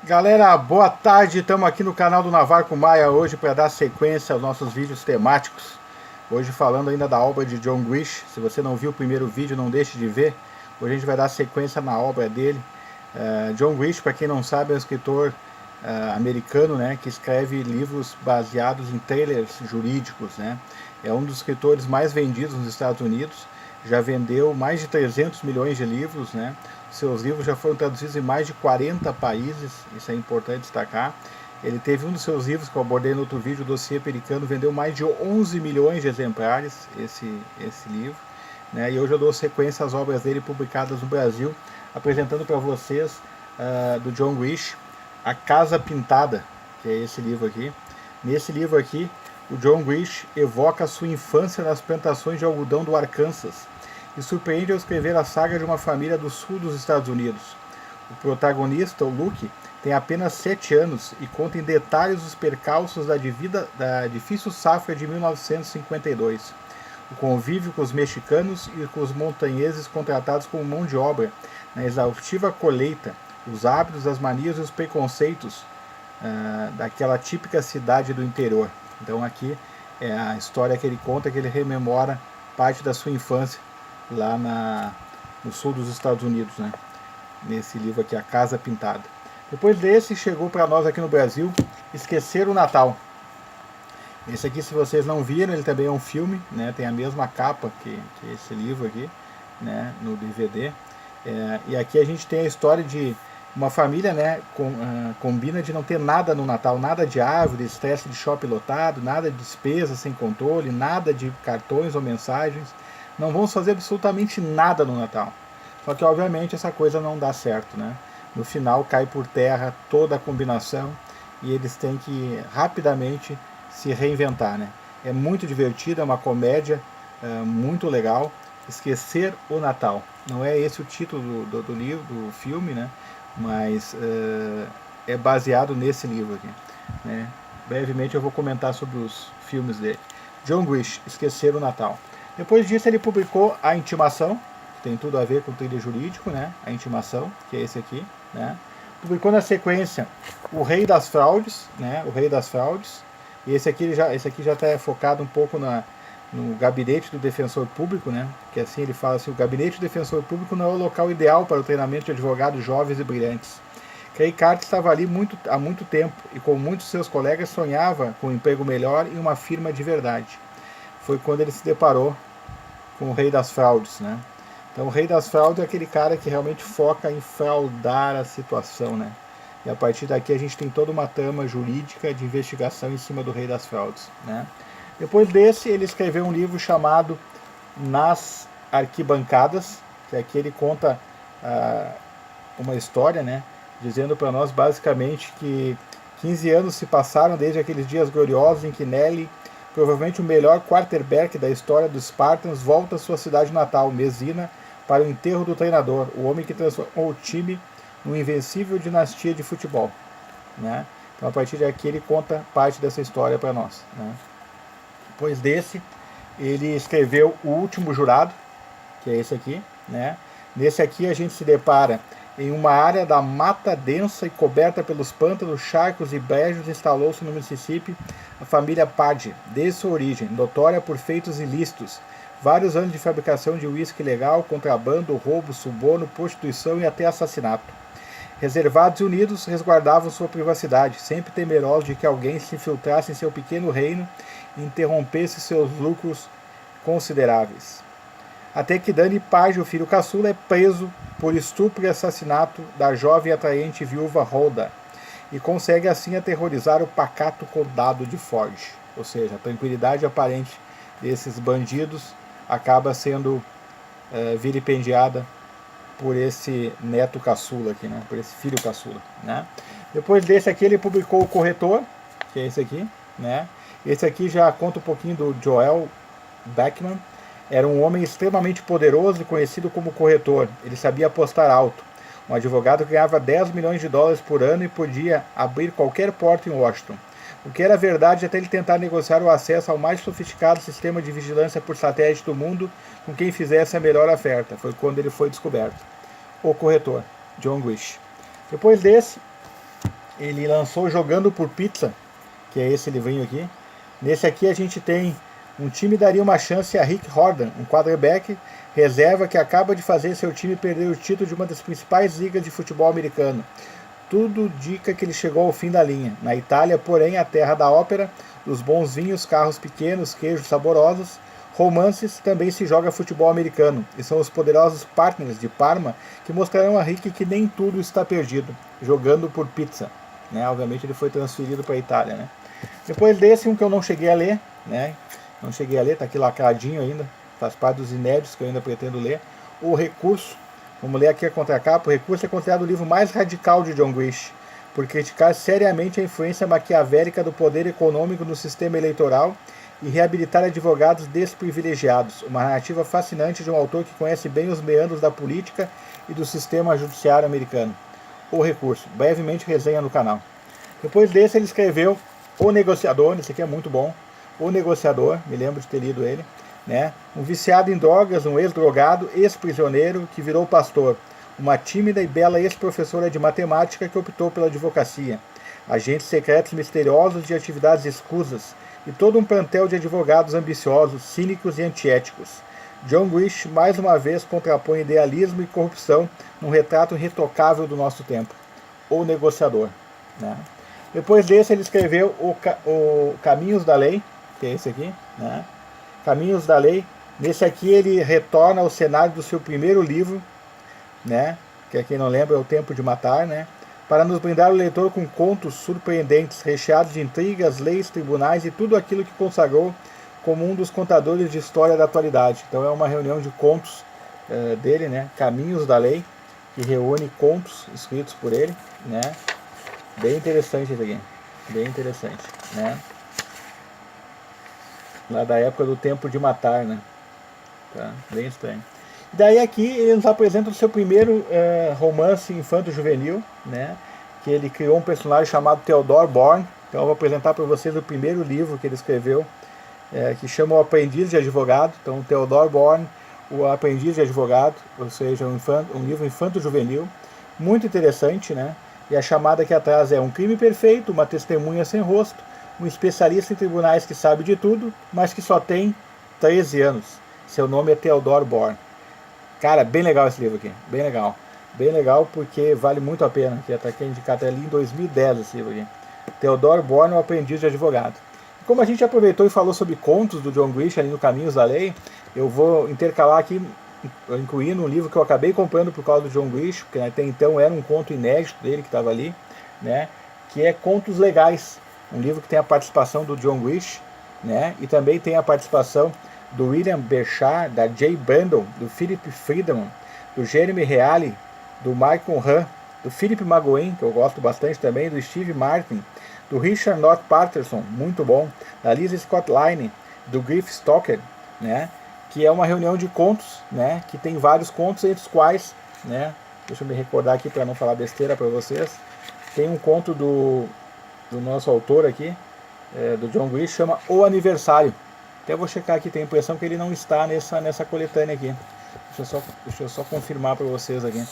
Galera, boa tarde, estamos aqui no canal do Navarco Maia hoje para dar sequência aos nossos vídeos temáticos. Hoje falando ainda da obra de John Grisham. Se você não viu o primeiro vídeo, não deixe de ver. Hoje a gente vai dar sequência na obra dele. John Grisham, para quem não sabe, é um escritor americano, né, que escreve livros baseados em thrillers jurídicos, né. É um dos escritores mais vendidos nos Estados Unidos. Já vendeu mais de 300 milhões de livros, né? Seus livros já foram traduzidos em mais de 40 países, isso é importante destacar. Ele teve um dos seus livros, que eu abordei no outro vídeo, o Dossiê Pelicano, vendeu mais de 11 milhões de exemplares, esse livro. Né? E hoje eu dou sequência às obras dele publicadas no Brasil, apresentando para vocês do John Grisham, A Casa Pintada, que é esse livro aqui. Nesse livro aqui, o John Grisham evoca sua infância nas plantações de algodão do Arkansas e surpreende ao escrever a saga de uma família do sul dos Estados Unidos. O protagonista, o Luke, tem apenas 7 anos e conta em detalhes os percalços da difícil safra de 1952. O convívio com os mexicanos e com os montanheses contratados como mão de obra na exaustiva colheita, os hábitos, as manias e os preconceitos daquela típica cidade do interior. Então aqui é a história que ele conta, que ele rememora parte da sua infância lá no sul dos Estados Unidos, né? Nesse livro aqui, A Casa Pintada. Depois desse, chegou para nós aqui no Brasil, Esquecer o Natal. Esse aqui, se vocês não viram, ele também é um filme, né? Tem a mesma capa que esse livro aqui, né? No DVD. E aqui a gente tem a história de uma família, né, combina de não ter nada no Natal, nada de árvore, estresse de shopping lotado, nada de despesa sem controle, nada de cartões ou mensagens. Não vamos fazer absolutamente nada no Natal. Só que, obviamente, essa coisa não dá certo, né? No final, cai por terra toda a combinação e eles têm que rapidamente se reinventar, né? É muito divertido, é uma comédia muito legal. Esquecer o Natal. Não é esse o título do livro, do filme, né? Mas é baseado nesse livro aqui, né? Brevemente eu vou comentar sobre os filmes dele. John Grisham, Esquecer o Natal. Depois disso ele publicou A Intimação, que tem tudo a ver com o thriller jurídico, né? A Intimação, que é esse aqui, né? Publicou na sequência O Rei das Fraudes, né? O Rei das Fraudes. E esse aqui já está focado um pouco no gabinete do defensor público, né? Que assim ele fala assim: o gabinete do defensor público não é o local ideal para o treinamento de advogados jovens e brilhantes. Craig Carter estava ali há muito tempo e, como muitos de seus colegas, sonhava com um emprego melhor e uma firma de verdade. Foi quando ele se deparou com o Rei das Fraudes, né? Então o Rei das Fraudes é aquele cara que realmente foca em fraudar a situação, né? E a partir daqui a gente tem toda uma trama jurídica de investigação em cima do Rei das Fraudes, né? Depois desse, ele escreveu um livro chamado Nas Arquibancadas, que aqui ele conta uma história, né, dizendo para nós basicamente que 15 anos se passaram desde aqueles dias gloriosos em que Nelly, provavelmente o melhor quarterback da história dos Spartans, volta à sua cidade natal, Messina, para o enterro do treinador, o homem que transformou o time numa invencível dinastia de futebol, né? Então a partir daqui ele conta parte dessa história para nós, né? Depois desse, ele escreveu O Último Jurado, que é esse aqui, né? Nesse aqui a gente se depara em uma área da mata densa e coberta pelos pântanos, charcos e brejos, instalou-se no Mississippi a família Padge, desde sua origem, notória por feitos ilícitos, vários anos de fabricação de uísque ilegal, contrabando, roubo, suborno, prostituição e até assassinato. Reservados e unidos, resguardavam sua privacidade, sempre temerosos de que alguém se infiltrasse em seu pequeno reino e interrompesse seus lucros consideráveis. Até que Danny Page, o filho caçula, é preso por estupro e assassinato da jovem e atraente viúva Rhoda e consegue assim aterrorizar o pacato condado de Ford. Ou seja, a tranquilidade aparente desses bandidos acaba sendo vilipendiada por esse neto caçula aqui, né? Por esse filho caçula, né? Depois desse aqui ele publicou O Corretor, que é esse aqui, né? Esse aqui já conta um pouquinho do Joel Beckman. Era um homem extremamente poderoso e conhecido como corretor. Ele sabia apostar alto. Um advogado que ganhava 10 milhões de dólares por ano e podia abrir qualquer porta em Washington. O que era verdade até ele tentar negociar o acesso ao mais sofisticado sistema de vigilância por satélite do mundo com quem fizesse a melhor oferta. Foi quando ele foi descoberto. O Corretor, John Grisham. Depois desse, ele lançou Jogando por Pizza, que é esse livrinho aqui. Nesse aqui a gente tem um time daria uma chance a Rick Horton, um quarterback reserva que acaba de fazer seu time perder o título de uma das principais ligas de futebol americano. Tudo indica que ele chegou ao fim da linha. Na Itália, porém, a terra da ópera, dos bons vinhos, carros pequenos, queijos saborosos, romances, também se joga futebol americano. E são os poderosos Partners de Parma que mostrarão a Rick que nem tudo está perdido, jogando por pizza. Né? Obviamente ele foi transferido para a Itália. Né? Depois desse, um que eu não cheguei a ler, né? Não cheguei a ler, está aqui lacradinho ainda, faz parte dos inéditos que eu ainda pretendo ler. O Recurso, vamos ler aqui a contracapa. O Recurso é considerado o livro mais radical de John Grisham, por criticar seriamente a influência maquiavélica do poder econômico no sistema eleitoral e reabilitar advogados desprivilegiados. Uma narrativa fascinante de um autor que conhece bem os meandros da política e do sistema judiciário americano. O Recurso, brevemente resenha no canal. Depois desse ele escreveu O Negociador, esse aqui é muito bom. O Negociador, me lembro de ter lido ele, né? Um viciado em drogas, um ex-drogado, ex-prisioneiro que virou pastor, uma tímida e bela ex-professora de matemática que optou pela advocacia, agentes secretos misteriosos de atividades escusas e todo um plantel de advogados ambiciosos, cínicos e antiéticos. John Grisham mais uma vez contrapõe idealismo e corrupção num retrato irretocável do nosso tempo. O Negociador, né? Depois desse ele escreveu o Caminhos da Lei, que é esse aqui, né? Caminhos da Lei. Nesse aqui ele retorna ao cenário do seu primeiro livro, né? Que quem não lembra é O Tempo de Matar, né? Para nos brindar o leitor com contos surpreendentes, recheados de intrigas, leis, tribunais e tudo aquilo que consagrou como um dos contadores de história da atualidade. Então é uma reunião de contos dele, né? Caminhos da Lei, que reúne contos escritos por ele, né? Bem interessante isso aqui, bem interessante, né? Lá da época do Tempo de Matar, né? Tá, bem estranho. Daí aqui ele nos apresenta o seu primeiro romance infanto-juvenil, né? Que ele criou um personagem chamado Theodore Bourne. Então eu vou apresentar para vocês o primeiro livro que ele escreveu, que chama O Aprendiz de Advogado. Então Theodore Bourne, O Aprendiz de Advogado, ou seja, um livro infanto-juvenil, muito interessante, né? E a chamada aqui atrás é: um crime perfeito, uma testemunha sem rosto, um especialista em tribunais que sabe de tudo, mas que só tem 13 anos. Seu nome é Theodore Bourne. Cara, bem legal esse livro aqui, bem legal. Bem legal porque vale muito a pena, que está aqui indicado ali em 2010 esse livro aqui. Theodore Bourne, O Aprendiz de Advogado. Como a gente aproveitou e falou sobre contos do John Grisham ali no Caminhos da Lei, eu vou intercalar aqui, incluindo um livro que eu acabei comprando por causa do John Grisham, que até então era um conto inédito dele que estava ali, né, que é Contos Legais, um livro que tem a participação do John Grisham, né, e também tem a participação do William Berkshire, da Jay Brandon, do Philip Friedman, do Jeremy Reale, do Michael Hahn, do Philip Magoin, que eu gosto bastante também, do Steve Martin, do Richard North Patterson, muito bom, da Lisa Scott Line, do Griff Stoker, né, que é uma reunião de contos, né, que tem vários contos, entre os quais, né, deixa eu me recordar aqui para não falar besteira para vocês, tem um conto do nosso autor aqui, do John Grisham, chama O Aniversário. Até vou checar aqui, tem a impressão que ele não está nessa coletânea aqui. Deixa eu só confirmar para vocês aqui.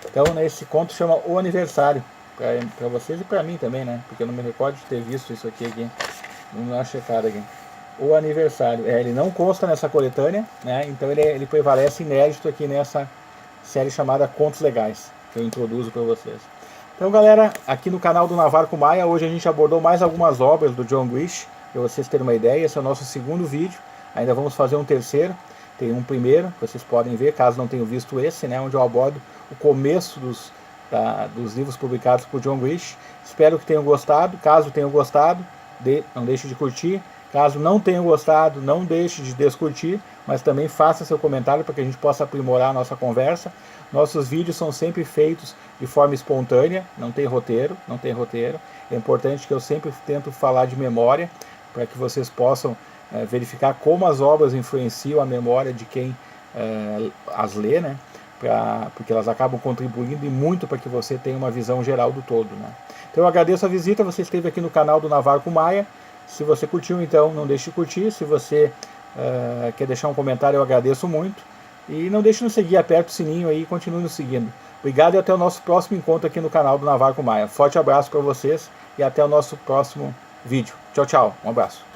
Então, esse conto chama O Aniversário, para vocês e para mim também, né, porque eu não me recordo de ter visto isso aqui. Vamos dar uma checada aqui. O Aniversário, ele não consta nessa coletânea, né, então ele prevalece inédito aqui nessa série chamada Contos Legais, que eu introduzo para vocês. Então, galera, aqui no canal do Navarro com Maia, hoje a gente abordou mais algumas obras do John Grisham, para vocês terem uma ideia. Esse é o nosso segundo vídeo, ainda vamos fazer um terceiro, tem um primeiro, que vocês podem ver, caso não tenham visto esse, né, onde eu abordo o começo dos livros publicados por John Grisham. Espero que tenham gostado. Caso tenham gostado, não deixe de curtir. Caso não tenham gostado, não deixe de descurtir, mas também faça seu comentário para que a gente possa aprimorar a nossa conversa. Nossos vídeos são sempre feitos de forma espontânea, não tem roteiro. É importante que eu sempre tento falar de memória, para que vocês possam verificar como as obras influenciam a memória de quem as lê, né? Porque elas acabam contribuindo e muito para que você tenha uma visão geral do todo, né? Então eu agradeço a visita, você esteve aqui no canal do Navarro com Maia. Se você curtiu, então não deixe de curtir. Se você quer deixar um comentário, eu agradeço muito. E não deixe de nos seguir, aperta o sininho aí e continue nos seguindo. Obrigado e até o nosso próximo encontro aqui no canal do Navar com Maia. Forte abraço para vocês e até o nosso próximo vídeo. Tchau, tchau. Um abraço.